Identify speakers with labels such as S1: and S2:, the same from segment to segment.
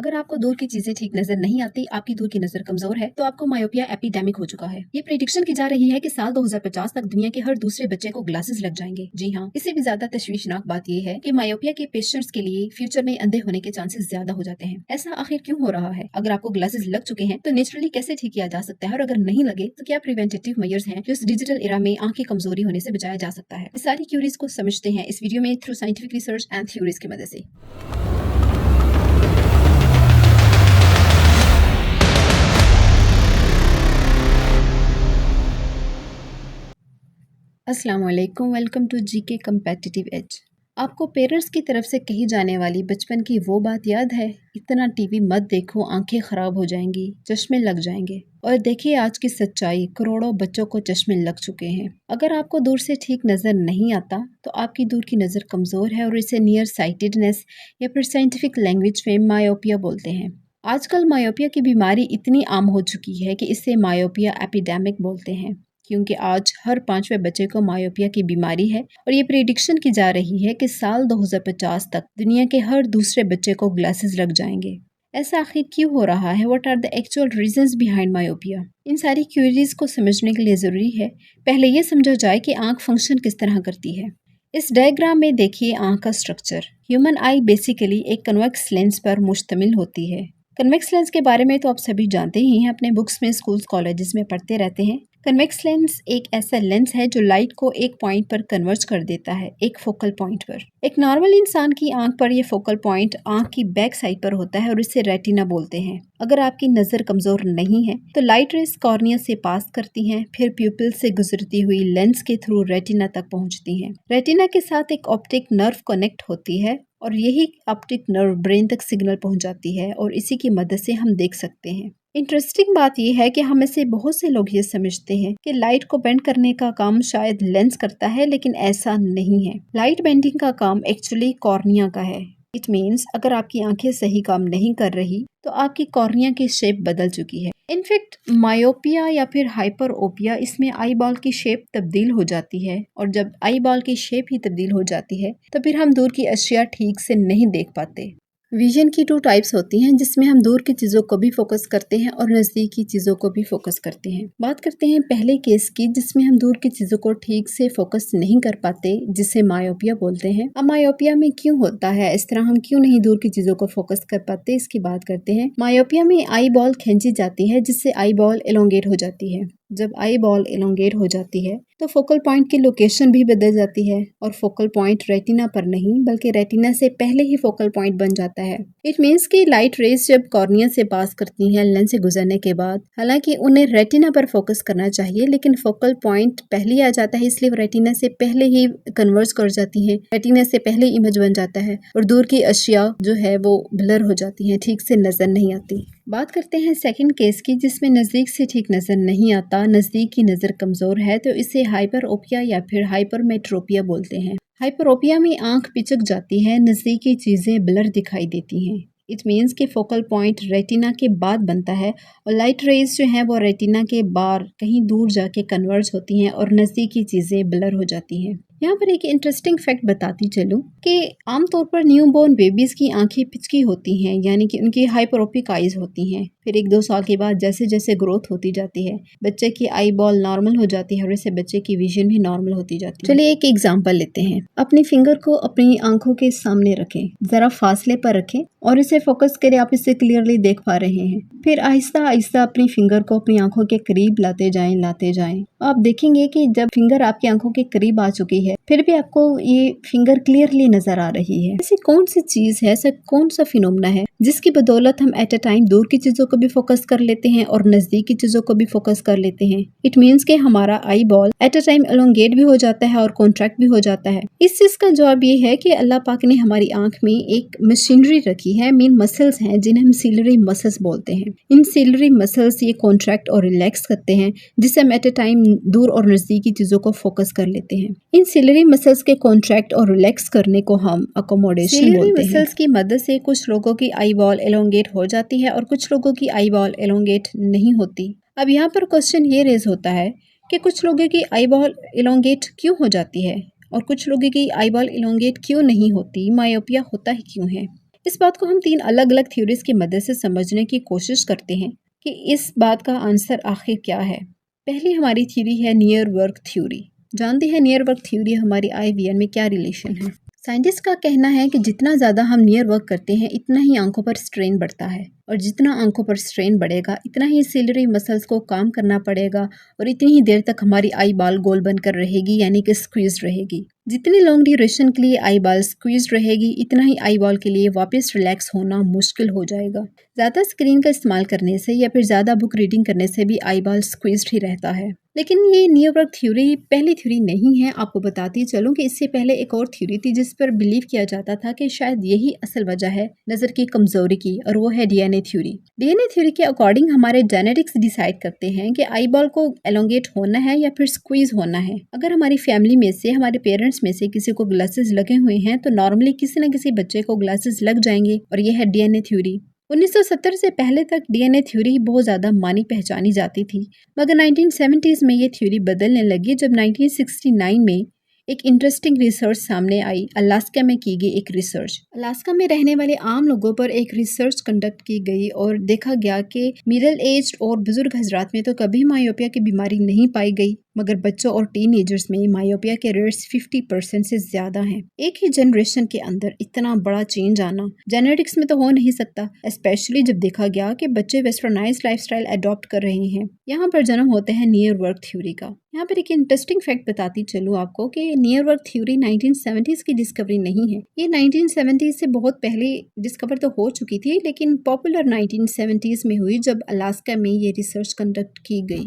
S1: अगर आपको दूर की चीजें ठीक नजर नहीं आती, आपकी दूर की नजर कमजोर है, तो आपको मायोपिया एपिडेमिक हो चुका है। ये प्रेडिक्शन की जा रही है कि साल 2050 तक दुनिया के हर दूसरे बच्चे को ग्लासेस लग जाएंगे। जी हाँ, इससे भी ज्यादा तशवीशनाक बात यह है कि मायोपिया के पेशेंट्स के लिए फ्यूचर में अंधे होने के चांसेस ज्यादा हो जाते हैं। ऐसा आखिर क्यों हो रहा है? अगर आपको ग्लासेस लग चुके हैं तो नेचुरली कैसे ठीक किया जा सकता है, और अगर नहीं लगे तो क्या प्रिवेंटेटिव मेजर्स हैं जो इस डिजिटल एरा में आंख की कमजोरी होने से बचाया जा सकता है? इस सारी क्यूरीज को समझते हैं इस वीडियो में through scientific research and theories की मदद से। अस्सलाम वालेकुम, welcome to GK competitive edge. आपको पेरेंट्स की तरफ से कही जाने वाली बचपन की वो बात याद है, इतना टीवी मत देखो, आंखें खराब हो जाएंगी, चश्मे लग जाएंगे। और देखिए आज की सच्चाई, करोड़ों बच्चों को चश्मे लग चुके हैं। अगर आपको दूर से ठीक नजर नहीं आता तो आपकी दूर की नजर कमजोर है और इसे नियर साइटेडनेस या फिर साइंटिफिक लैंग्वेज में मायोपिया बोलते हैं। आजकल मायोपिया की बीमारी इतनी आम हो चुकी है कि इसे मायोपिया एपिडेमिक बोलते हैं, क्योंकि आज हर 5वें बच्चे को मायोपिया की बीमारी है और ये प्रेडिक्शन की जा रही है कि साल 2050 तक दुनिया के हर दूसरे बच्चे को ग्लासेस लग जाएंगे। ऐसा आखिर क्यों हो रहा है? What are the actual reasons behind myopia? इन सारी क्यूरीज को समझने के लिए जरूरी है पहले ये समझा जाए कि आंख फंक्शन किस तरह करती है। इस डायग्राम में देखिए आंख का स्ट्रक्चर। ह्यूमन आई बेसिकली एक कन्वेक्स लेंस पर मुश्तमिल होती है। कन्वेक्स लेंस के बारे में तो आप सभी जानते ही हैं, अपने बुक्स में, स्कूल्स, कॉलेजेस में पढ़ते रहते हैं। कन्वेक्स लेंस एक ऐसा लेंस है जो लाइट को एक पॉइंट पर कन्वर्ज कर देता है, एक फोकल पॉइंट पर। एक नॉर्मल इंसान की आंख पर यह फोकल पॉइंट आंख की बैक साइड पर होता है और इसे रेटिना बोलते हैं। अगर आपकी नजर कमजोर नहीं है तो लाइट रेज कॉर्निया से पास करती हैं, फिर प्यूपिल से गुजरती हुई लेंस के थ्रू रेटिना तक पहुंचती हैं। रेटिना के साथ एक ऑप्टिक नर्व कनेक्ट होती है और यही ऑप्टिक नर्व ब्रेन तक सिग्नल पहुंचाती है और इसी की मदद से हम देख सकते हैं। इंटरेस्टिंग बात यह है कि हम में से बहुत से लोग ये समझते हैं कि लाइट को बेंड करने का काम शायद लेंस करता है, लेकिन ऐसा नहीं है। लाइट बेंडिंग का काम एक्चुअली कॉर्निया का है। इट मीन्स अगर आपकी आंखें सही काम नहीं कर रही तो आपकी कॉर्निया की शेप बदल चुकी है। इनफैक्ट मायोपिया या फिर हाइपरओपिया, इसमें आई बॉल की शेप तब्दील हो जाती है, और जब आई बॉल की शेप ही तब्दील हो जाती है तो फिर हम दूर की अशिया ठीक से नहीं देख पाते। विजन की 2 टाइप्स होती हैं, जिसमें हम दूर की चीज़ों को भी फोकस करते हैं और नज़दीक की चीज़ों को भी फोकस करते हैं। बात करते हैं पहले केस की, जिसमें हम दूर की चीज़ों को ठीक से फोकस नहीं कर पाते, जिसे मायोपिया बोलते हैं। अब मायोपिया में क्यों होता है इस तरह, हम क्यों नहीं दूर की चीज़ों को फोकस कर पाते, इसकी बात करते हैं। मायोपिया में आई बॉल खींची जाती है, जिससे आई बॉल एलोंगेट हो जाती है। जब आई बॉल एलोंगेट हो जाती है तो फोकल पॉइंट की लोकेशन भी बदल जाती है और फोकल पॉइंट रेटिना पर नहीं बल्कि रेटिना से पहले ही फोकल पॉइंट बन जाता है। इट मीन्स कि लाइट रेज जब कॉर्निया से पास करती हैं लेंस से गुजरने के बाद, हालांकि उन्हें रेटिना पर फोकस करना चाहिए, लेकिन फोकल पॉइंट पहले ही आ जाता है, इसलिए रेटिना से पहले ही कन्वर्ज कर जाती है, रेटिना से पहले इमेज बन जाता है और दूर की अशिया जो है वो ब्लर हो जाती है, ठीक से नजर नहीं आती। बात करते हैं सेकंड केस की, जिसमें नज़दीक से ठीक नज़र नहीं आता, नज़दीक की नज़र कमज़ोर है, तो इसे हाइपरओपिया या फिर हाइपरमेट्रोपिया बोलते हैं। हाइपरओपिया में आंख पिचक जाती है, नज़दीक की चीज़ें ब्लर दिखाई देती हैं। इट मीन्स कि फोकल पॉइंट रेटिना के बाद बनता है और लाइट रेज जो है वो रेटिना के बाहर कहीं दूर जाके कन्वर्ज होती हैं और नज़दीक की चीज़ें ब्लर हो जाती हैं। यहाँ पर एक इंटरेस्टिंग फैक्ट बताती चलूँ कि आमतौर पर न्यूबॉर्न बेबीज़ की आंखें पिचकी होती हैं, यानी कि उनकी हाइपरोपिक आइज होती हैं। फिर 1-2 साल के बाद जैसे जैसे ग्रोथ होती जाती है, बच्चे की आई बॉल नॉर्मल हो जाती है और इससे बच्चे की विजन भी नॉर्मल होती जाती है। चलिए एक एग्जांपल लेते हैं। अपनी फिंगर को अपनी आंखों के सामने रखें, जरा फासले पर रखें और इसे फोकस करें, आप इसे क्लियरली देख पा रहे हैं। फिर आहिस्ता आहिस्ता अपनी फिंगर को अपनी आंखों के करीब लाते जाएं। आप देखेंगे कि जब फिंगर आपकी आंखों के करीब आ चुकी है फिर भी आपको ये फिंगर क्लियरली नजर आ रही है। ऐसी कौन सी चीज है, ऐसा कौन सा फिनोमेना है जिसकी बदौलत हम एट अ टाइम दूर की चीजों को भी फोकस कर लेते हैं और नजदीक की चीजों को भी फोकस कर लेते हैं? इट मीन्स कि हमारा eye ball at a time elongate भी हो जाता है और कॉन्ट्रैक्ट भी हो जाता है। इस चीज का जवाब ये है कि अल्लाह पाक ने हमारी आंख में एक मशीनरी रखी है, मेन मसल्स हैं जिन्हें हम सीलरी मसल्स बोलते हैं। इन सीलरी मसल्स ये कॉन्ट्रैक्ट और रिलैक्स करते हैं, जिससे हम एट अ टाइम दूर और नजदीक की चीजों को फोकस कर लेते हैं। इन सीलरी मसल्स के कॉन्ट्रैक्ट और रिलैक्स करने को हम अकोमोडेशन बोलते हैं। मसल्स की मदद से कुछ लोगों की आई बॉल एलोंगेट हो जाती है और कुछ लोगों की आई बॉल एलोंगेट नहीं होती। अब यहाँ पर क्वेश्चन ये रेज होता है कि कुछ लोगों की आई बॉल एलोंगेट क्यों हो जाती है और कुछ लोगों की आई बॉल एलोंगेट क्यों नहीं होती, मायोपिया होता ही क्यों है? इस बात को हम 3 अलग-अलग थ्योरीज की मदद से समझने की कोशिश करते हैं कि इस बात का आंसर आखिर क्या है। पहली हमारी थ्योरी है नियर वर्क थ्योरी। जानते हैं नियर वर्क थ्योरी हमारी IVN में क्या रिलेशन है। साइंटिस्ट का कहना है कि जितना ज़्यादा हम नियर वर्क करते हैं इतना ही आंखों पर स्ट्रेन बढ़ता है, और जितना आंखों पर स्ट्रेन बढ़ेगा इतना ही सिलरी मसल्स को काम करना पड़ेगा, और इतनी ही देर तक हमारी आई बॉल गोल बनकर रहेगी, यानी कि स्क्वीज रहेगी। जितनी लॉन्ग ड्यूरेशन के लिए आई बॉल स्क्वीज रहेगी इतना ही आई बॉल के लिए वापस रिलैक्स होना मुश्किल हो जाएगा। ज़्यादा स्क्रीन का इस्तेमाल करने से या फिर ज़्यादा बुक रीडिंग करने से भी आई बॉल स्क्वीज्ड ही रहता है। लेकिन ये नियर वर्क थ्योरी पहली थ्योरी नहीं है। आपको बताती चलूं कि इससे पहले एक और थ्योरी थी जिस पर बिलीव किया जाता था कि शायद यही असल वजह है नज़र की कमजोरी की, और वो है DNA थ्योरी। DNA थ्योरी के अकॉर्डिंग हमारे जेनेटिक्स डिसाइड करते हैं कि आई बॉल को एलोंगेट होना है या फिर स्क्वीज होना है। अगर हमारी फैमिली में से, हमारे पेरेंट्स में से किसी को ग्लासेस लगे हुए हैं तो नॉर्मली किसी न किसी बच्चे को ग्लासेस लग जाएंगे, और यह है DNA थ्योरी। 1970 से पहले तक DNA थ्योरी बहुत ज़्यादा मानी पहचानी जाती थी, मगर 1970s में ये थ्योरी बदलने लगी जब 1969 में एक इंटरेस्टिंग रिसर्च सामने आई। अलास्का में की गई एक रिसर्च, अलास्का में रहने वाले आम लोगों पर एक रिसर्च कंडक्ट की गई और देखा गया कि मिडिल एज और बुजुर्ग हजरात में तो कभी मायोपिया की बीमारी नहीं पाई गई, मगर बच्चों और टीनेजर्स में मायोपिया के रेट्स 50% से ज्यादा हैं। एक ही जनरेशन के अंदर इतना बड़ा चेंज आना जेनेटिक्स में तो हो नहीं सकता, स्पेशली जब देखा गया कि बच्चे वेस्टर्नाइज्ड लाइफस्टाइल अडॉप्ट कर रहे हैं। यहाँ पर जन्म होते हैं नियर वर्क थ्योरी का। यहाँ पर एक इंटरेस्टिंग फैक्ट बताती चलूँ आपको कि नियर वर्क थ्योरी 1970s की डिस्कवरी नहीं है। ये 1970s से बहुत पहले डिस्कवर तो हो चुकी थी, लेकिन पॉपुलर 1970s में हुई जब अलास्का में ये रिसर्च कंडक्ट की गई।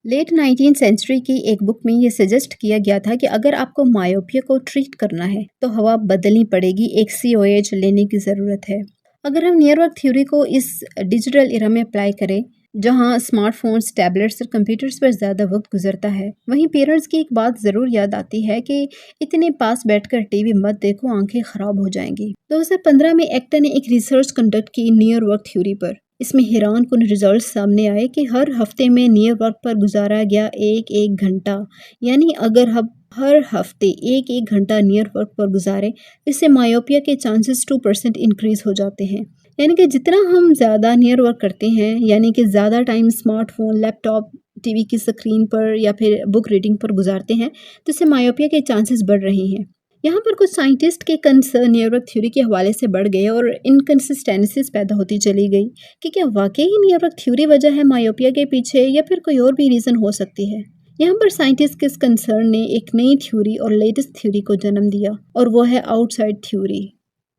S1: लेट 19th सेंचुरी की एक बुक में ये सजेस्ट किया गया था कि अगर आपको मायोपिया को ट्रीट करना है तो हवा बदलनी पड़ेगी, एक COH लेने की ज़रूरत है। अगर हम नियर वर्क थ्योरी को इस डिजिटल इरा में अप्लाई करें जहां स्मार्टफोन्स, टैबलेट्स और कंप्यूटर्स पर ज़्यादा वक्त गुजरता है, वहीं पेरेंट्स की एक बात ज़रूर याद आती है कि इतने पास बैठकर टीवी मत देखो, आंखें ख़राब हो जाएंगी। 2015 में एक्टा ने एक रिसर्च कंडक्ट की नियर वर्क थ्योरी पर। इसमें हैरान कुन रिजल्ट सामने आए कि हर हफ्ते में नियर वर्क पर गुजारा गया एक घंटा, यानी अगर हम हर हफ्ते एक घंटा नियर वर्क पर गुजारें, इससे मायोपिया के चांसेस 2% इंक्रीज हो जाते हैं। यानी कि जितना हम ज़्यादा नियर वर्क करते हैं, यानी कि ज़्यादा टाइम स्मार्टफोन, लैपटॉप, टीवी की स्क्रीन पर या फिर बुक रीडिंग पर गुजारते हैं, तो इससे मायोपिया के चांसेस बढ़ रहे हैं। यहाँ पर कुछ साइंटिस्ट के कंसर्न नियर वर्क थ्योरी के हवाले से बढ़ गए और इनकन्सिस्टेंसीज पैदा होती चली गई कि क्या वाकई ही नियर वर्क थ्योरी वजह है मायोपिया के पीछे, या फिर कोई और भी रीज़न हो सकती है। यहाँ पर साइंटिस्ट के इस कंसर्न ने एक नई थ्योरी और लेटेस्ट थ्योरी को जन्म दिया, और वो है आउटसाइड थ्योरी।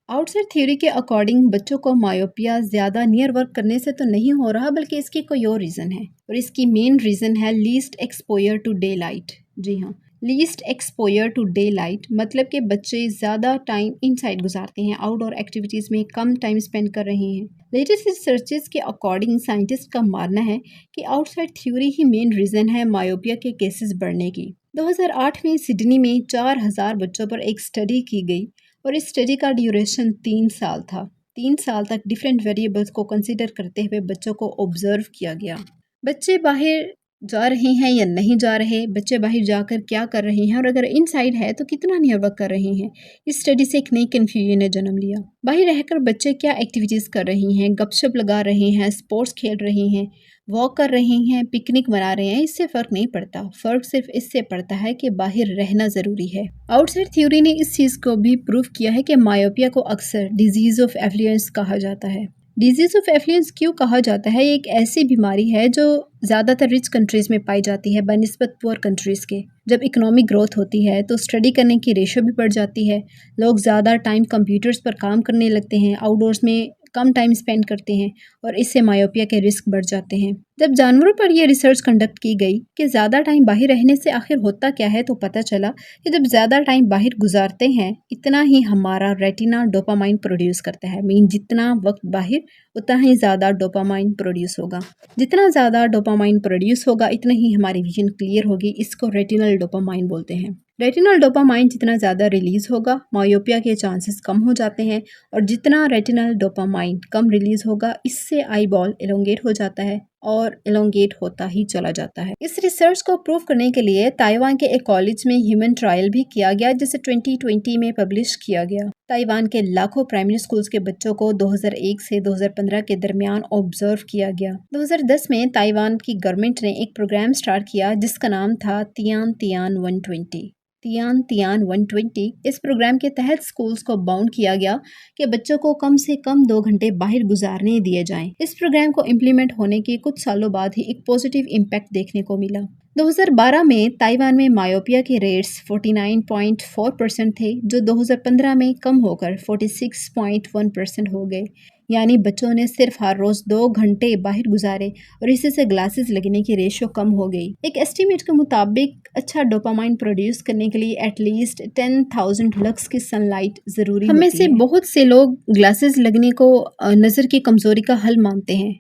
S1: आउटसाइड थ्योरी के अकॉर्डिंग बच्चों को मायोपिया ज़्यादा नियर वर्क करने से तो नहीं हो रहा, बल्कि इसकी कोई और रीज़न है, और इसकी मेन रीज़न है least exposure to daylight. जी हाँ, least exposure to daylight मतलब कि बच्चे ज़्यादा टाइम इनसाइड गुजारते हैं, आउटडोर एक्टिविटीज़ में कम टाइम स्पेंड कर रहे हैं। लेटेस्ट रिसर्चेस के अकॉर्डिंग साइंटिस्ट का मानना है कि आउटसाइड थ्योरी ही मेन रीज़न है मायोपिया के केसेस बढ़ने की। 2008 में सिडनी में 4000 बच्चों पर एक स्टडी की गई, और इस स्टडी का ड्यूरेशन 3 साल था। 3 साल तक डिफरेंट वेरिएबल्स को कंसीडर करते हुए बच्चों को ऑब्जर्व किया गया। बच्चे बाहर जा रहे हैं या नहीं जा रहे, बच्चे बाहर जाकर क्या कर रहे हैं, और अगर इनसाइड है तो कितना नियर वर्क कर रहे हैं। इस स्टडी से एक नई कन्फ्यूजन ने जन्म लिया। बाहर रहकर बच्चे क्या एक्टिविटीज़ कर रहे हैं, गपशप लगा रहे हैं, स्पोर्ट्स खेल रहे हैं, वॉक कर रहे हैं, पिकनिक मना रहे हैं, इससे फ़र्क नहीं पड़ता। फ़र्क सिर्फ इससे पड़ता है कि बाहर रहना ज़रूरी है। आउटसाइड थ्योरी ने इस चीज़ को भी प्रूव किया है कि मायोपिया को अक्सर डिजीज़ ऑफ एफ्लुएंस कहा जाता है। डिजीज़ ऑफ एफ्लुएंस क्यों कहा जाता है? एक ऐसी बीमारी है जो ज़्यादातर रिच कंट्रीज़ में पाई जाती है बनिस्बत पुअर कंट्रीज़ के। जब इकोनॉमिक ग्रोथ होती है तो स्टडी करने की रेशो भी बढ़ जाती है, लोग ज़्यादा टाइम कंप्यूटर्स पर काम करने लगते हैं, आउटडोर्स में कम टाइम स्पेंड करते हैं, और इससे मायोपिया के रिस्क बढ़ जाते हैं। जब जानवरों पर यह रिसर्च कंडक्ट की गई कि ज़्यादा टाइम बाहर रहने से आखिर होता क्या है, तो पता चला कि जब ज़्यादा टाइम बाहर गुजारते हैं इतना ही हमारा रेटिना डोपामाइन प्रोड्यूस करता है। मीन जितना वक्त बाहर उतना ही ज़्यादा डोपामाइन प्रोड्यूस होगा। जितना ज़्यादा डोपामाइन प्रोड्यूस होगा इतना ही हमारी विजन क्लियर होगी। इसको रेटिनल डोपामाइन बोलते हैं। रेटिनल डोपामाइन जितना ज़्यादा रिलीज़ होगा मायोपिया के चांसेस कम हो जाते हैं, और जितना रेटिनल डोपामाइन कम रिलीज़ होगा इससे आई बॉल एलोंगेट हो जाता है, और एलोंगेट होता ही चला जाता है। इस रिसर्च को प्रूव करने के लिए ताइवान के एक कॉलेज में ह्यूमन ट्रायल भी किया गया, जिसे 2020 में पब्लिश किया गया। ताइवान के लाखों प्राइमरी स्कूल्स के बच्चों को 2001 से 2015 के दरमियान ऑब्जर्व किया गया। 2010 में ताइवान की गवर्नमेंट ने एक प्रोग्राम स्टार्ट किया जिसका नाम था तियान तियान 120। तियान तियान 120 इस प्रोग्राम के तहत स्कूल्स को बाउंड किया गया कि बच्चों को कम से कम 2 घंटे बाहर गुजारने दिए जाएं। इस प्रोग्राम को इम्प्लीमेंट होने के कुछ सालों बाद ही एक पॉजिटिव इम्पैक्ट देखने को मिला। 2012 में ताइवान में मायोपिया के रेट्स 49.4% थे, जो 2015 में कम होकर 46.1% हो गए। यानी बच्चों ने सिर्फ हर रोज 2 घंटे बाहर गुजारे और इसी से ग्लासेस लगने की रेशो कम हो गई। एक एस्टीमेट के मुताबिक अच्छा डोपामाइन प्रोड्यूस करने के लिए एटलीस्ट 10,000 लक्स की सनलाइट जरूरी होती है। हमें से बहुत से लोग ग्लासेस लगने को नज़र की कमजोरी का हल मानते हैं।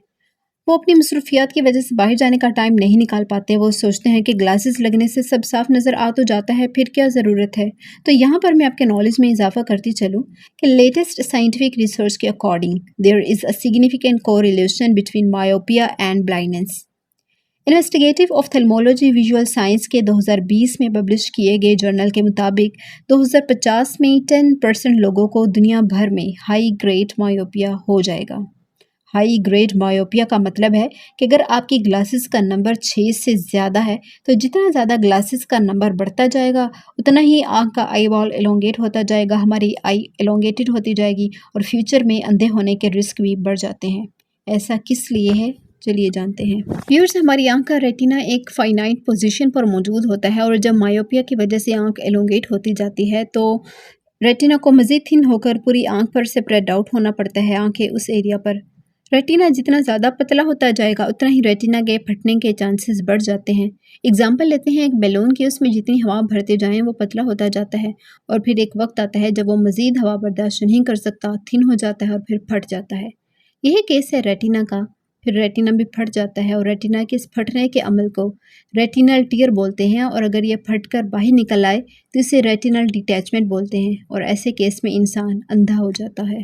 S1: वो अपनी मसरूफियात की वजह से बाहर जाने का टाइम नहीं निकाल पाते। वो सोचते हैं कि ग्लासेस लगने से सब साफ नज़र आ तो जाता है, फिर क्या ज़रूरत है। तो यहाँ पर मैं आपके नॉलेज में इजाफा करती चलूँ कि लेटेस्ट साइंटिफिक रिसर्च के according there is a significant correlation between myopia and blindness. Investigative ophthalmology visual science के 2020 में पब्लिश किए गए जर्नल के मुताबिक 2050 में 10% लोगों को दुनिया भर में हाई ग्रेड मायोपिया हो जाएगा। हाई ग्रेड मायोपिया का मतलब है कि अगर आपकी ग्लासेस का नंबर 6 से ज़्यादा है तो जितना ज़्यादा ग्लासेस का नंबर बढ़ता जाएगा उतना ही आँख का आई बॉल एलोंगेट होता जाएगा, हमारी आई एलोंगेटेड होती जाएगी और फ्यूचर में अंधे होने के रिस्क भी बढ़ जाते हैं। ऐसा किस लिए है, चलिए जानते हैं। व्यूअर्स, हमारी आंख का रेटिना एक फाइनाइट पोजीशन पर मौजूद होता है और जब मायोपिया की वजह से आंख एलोंगेट होती जाती है तो रेटिना को मज़ीद थिन होकर पूरी आंख पर स्प्रेड आउट होना पड़ता है, आंखें उस एरिया पर। रेटिना जितना ज़्यादा पतला होता जाएगा उतना ही रेटिना के फटने के चांसेस बढ़ जाते हैं। एग्जाम्पल लेते हैं एक बैलून की, उसमें जितनी हवा भरते जाएं वो पतला होता जाता है और फिर एक वक्त आता है जब वो मज़ीद हवा बर्दाश्त नहीं कर सकता, थिन हो जाता है और फिर फट जाता है। यही केस है रेटिना का। फिर रेटिना भी फट जाता है और रेटिना के इस फटने के अमल को रेटिनल टीयर बोलते हैं और अगर ये फटकर बाहर निकल आए तो इसे रेटिनल डिटैचमेंट बोलते हैं और ऐसे केस में इंसान अंधा हो जाता है।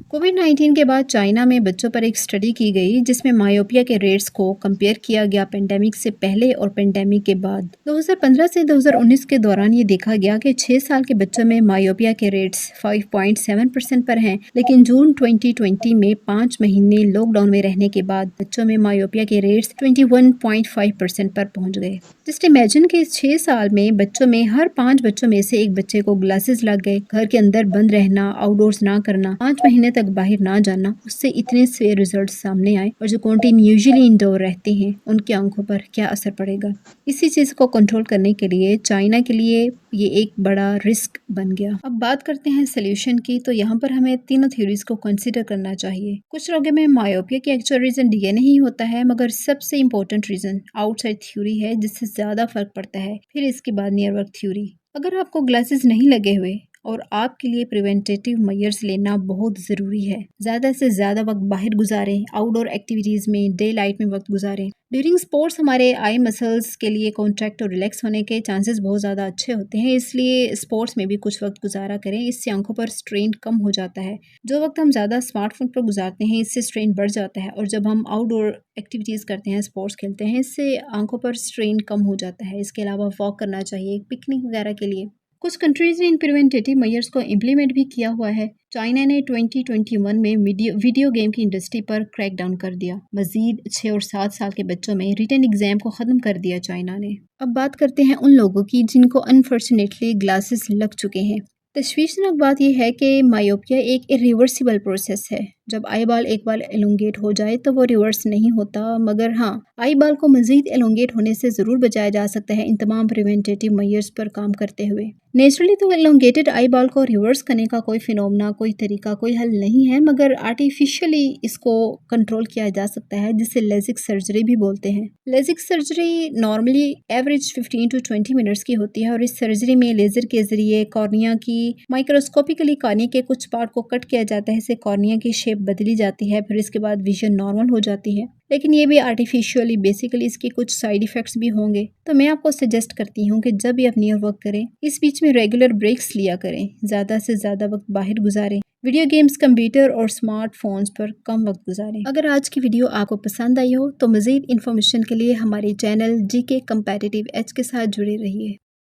S1: कोविड-19 के बाद चाइना में बच्चों पर एक स्टडी की गई जिसमें मायोपिया के रेट्स को कंपेयर किया गया पेंडेमिक से पहले और पेंडेमिक के बाद। 2015 से 2019 के दौरान ये देखा गया कि 6 साल के बच्चों में मायोपिया के रेट्स 5.7% पर हैं, लेकिन जून 2020 में 5 महीने लॉकडाउन में रहने के बाद बच्चों में मायोपिया के रेट्स 21.5% पर पहुंच गए। जस्ट इमेजिन कि 6 साल में बच्चों में हर 5 बच्चों में से एक बच्चे को ग्लासेस लग गए। घर के अंदर बंद रहना, आउटडोर्स ना करना, 5 महीने तक बाहर ना जाना, उससे इतने से रिजल्ट सामने आए और जो कंटिन्यूअसली इंडोर रहते हैं उनकी आंखों पर क्या असर पड़ेगा। इसी चीज़ को कंट्रोल करने के लिए चाइना के लिए ये एक बड़ा रिस्क बन गया। अब बात करते हैं सोल्यूशन की, तो यहाँ पर हमें तीनों थ्योरीज को कंसिडर करना चाहिए। कुछ लोगों में मायोपिया की एक्चुअल रीजन डीएनए ही होता है, मगर सबसे इंपॉर्टेंट रीजन आउटसाइड थ्योरी है जिससे ज़्यादा फर्क पड़ता है। फिर इसके बाद नियर वर्क थ्योरी। अगर आपको ग्लासेस नहीं लगे हुए और आपके लिए प्रिवेंटेटिव मेजर्स लेना बहुत ज़रूरी है, ज़्यादा से ज़्यादा वक्त बाहर गुजारें, आउटडोर एक्टिविटीज़ में, डे लाइट में वक्त गुजारें। ड्यूरिंग स्पोर्ट्स हमारे आई मसल्स के लिए कॉन्ट्रैक्ट और रिलैक्स होने के चांसेस बहुत ज़्यादा अच्छे होते हैं, इसलिए स्पोर्ट्स में भी कुछ वक्त गुजारा करें। इससे आंखों पर स्ट्रेन कम हो जाता है। जो वक्त हम ज़्यादा स्मार्टफोन पर गुजारते हैं इससे स्ट्रेन बढ़ जाता है और जब हम आउटडोर एक्टिविटीज़ करते हैं, स्पोर्ट्स खेलते हैं, इससे आंखों पर स्ट्रेन कम हो जाता है। इसके अलावा वॉक करना चाहिए पिकनिक वगैरह के लिए। कुछ कंट्रीज ने इन प्रिवेंटेटिव मेजर्स को इम्प्लीमेंट भी किया हुआ है। चाइना ने 2021 में वीडियो गेम की इंडस्ट्री पर क्रैकडाउन कर दिया। मजीद 6 और 7 साल के बच्चों में रिटन एग्जाम को ख़त्म कर दिया चाइना ने। अब बात करते हैं उन लोगों की जिनको अनफॉर्चुनेटली ग्लासेस लग चुके हैं। तशवीशनाक बात यह है कि मायोपिया एक इरिवर्सिबल प्रोसेस है। जब आई बाल एक बार एलोंगेट हो जाए तो वो रिवर्स नहीं होता, मगर हाँ, आई बाल को मजीद एलोंगेट होने से ज़रूर बचाया जा सकता है इन तमाम प्रिवेंटेटिव मेजर्स पर काम करते हुए। नेचुरली तो एलोंगेटेड आई बाल को रिवर्स करने का कोई फिनोमेना, कोई तरीका, कोई हल नहीं है, मगर आर्टिफिशियली इसको कंट्रोल किया जा सकता है, जिसे लेजिक सर्जरी भी बोलते हैं। Lasik surgery normally average 15 to 20 minutes की होती है और इस सर्जरी में लेजर के जरिए कॉर्निया की माइक्रोस्कोपिकली कॉर्निया के कुछ पार्ट को कट किया जाता है, इससे कॉर्निया की शेप शेप बदली जाती है, फिर इसके बाद विजन नॉर्मल हो जाती है। लेकिन ये भी आर्टिफिशियली बेसिकली इसके कुछ साइड इफ़ेक्ट्स भी होंगे। तो मैं आपको सजेस्ट करती हूँ कि जब भी आप नियर वर्क करें, इस बीच में रेगुलर ब्रेक्स लिया करें, ज़्यादा से ज़्यादा वक्त बाहर गुजारें, वीडियो गेम्स, कंप्यूटर और स्मार्टफोन्स पर कम वक्त गुजारें। अगर आज की वीडियो आपको पसंद आई हो तो मज़ीद इन्फॉर्मेशन के लिए हमारे चैनल जीके कम्पेटिटिव एज के साथ जुड़े रहिए।